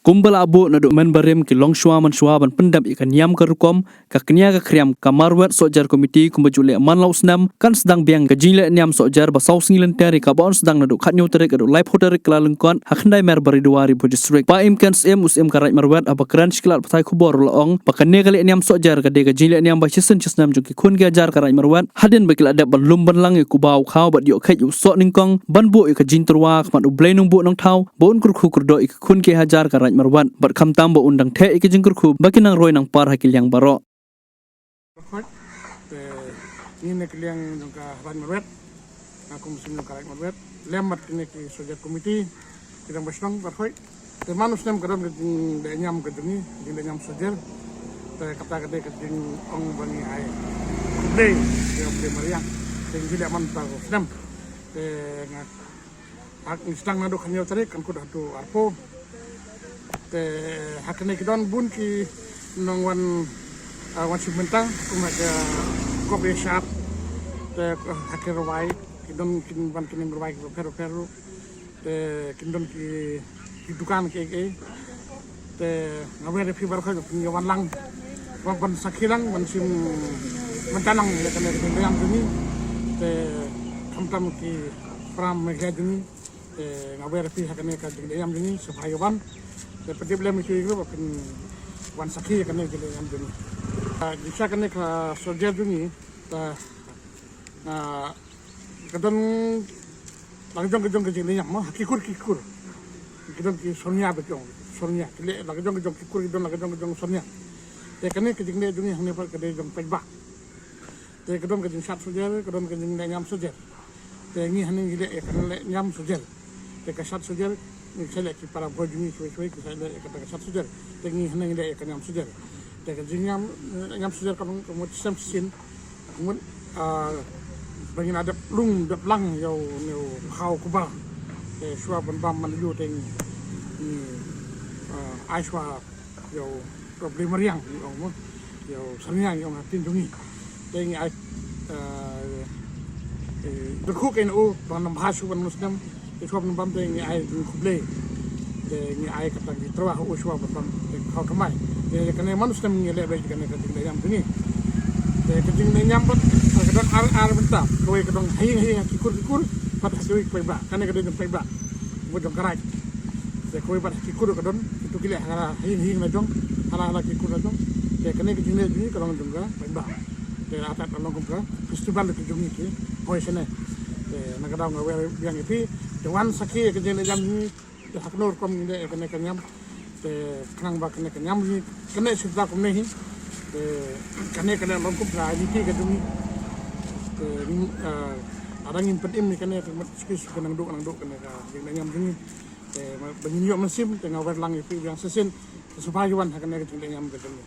Kumbal abu na men barim ki long shwa man shwa ban pendam ikan yam kerukom ka kenya ka kriam kamarwat sojar komiti kumbajule man lausnam kan sedang biang ka jingle nyam sojar ba saus ngilen teri ka bon sedang nadu khat nyuterik adu live hoterik klalengkon hakndai mer bari duari bo district pa imkan sem usem karai marwat abakran shiklat patai kubor laong pakane kali nyam sojar ka de ka jingle nyam ba chisen chisnam juki kun ga jar karai marwat hadin bakil ada balum ban lang ku bau khaw ba dio khay u so ningkong ban bu ka jinterwa kmat u blai nung bu nong thau bon kur khu kur do ik kun ke hajar karai marwan bat kham tambo undang the ik jingkur khu bakinang roy nang par hakil yang baro ni nek liang ka ban marwet aku musim karak marwet lemat ni ki sojar komiti kita basang barhoi te manus nem kadam de nyam ke ni de nyam sojar te kata kata ke ong bani ai kublei de maria te gila man ta nem te ngak ak istang nado khanyo tarik kan ku datu arpo te hakne kidon bun ki nongwan wan simentang kumaga kopi shop te hakir wai kidon kin ban kin berwai pero te kidon ki dukan ke te ngawer fi bar kho ni wan lang wan sakhilang wan sim mentanang le kan de yang ni te tam ki pram me gadini te ngawer fi hakne ka de yang ni sabayawan seperti belum itu bukan wan sakhi kan ini yang dulu. Bisa kan ke sojar dulu, kadang langsung ke sini mah kikur, kadang ke Sonia betul, Sonia, langsung kikur, langsung Sonia. Kan ini ke sini dulu yang ni per ke jong pejbak. Kadang ke sat sojar, kadang ke nyam sojar. Ini hani gile kan nyam sojar. Ke sat sojar saya lagi para bojuni suai saya kata satu sujar tengi henang dia kan yang sujar dengan yang sujar kamu samsin kemudian bagi ada lung lang yau kau kubah suap bam menuju tengi aiswa yau problem meriang yau seniang yang tinjungi tengi berkuk NU dengan bahasa muslim suap nambam tu ni ai kublai ni ai kata ni terwah uswa betam kau kemai kena manusia ni lebe kena keting nyam tu ni keting nyam pun kadang ar bentar kowe kadang hai kikur pada hasil peba kena kadang peba bojong karai kowe pada kikur kadang itu kile hai najong ala kikur najong kena keting ni kadang jongga peba atat along kumpra festival tu jongi ki koi sene nakadang ngawer biang itu dewan sakhi ke jene jam ni haknor kom de kene kenyam te kang ba kene kenyam ni kene sita kom ne hi te kene long kup ra ni ki ke dumi te arang impetim ni kene ke skis kenang duk kene ka jene nyam ni te bengin yo mesim te ngawer lang itu yang sesin supaya wan kene ke jene nyam ke dumi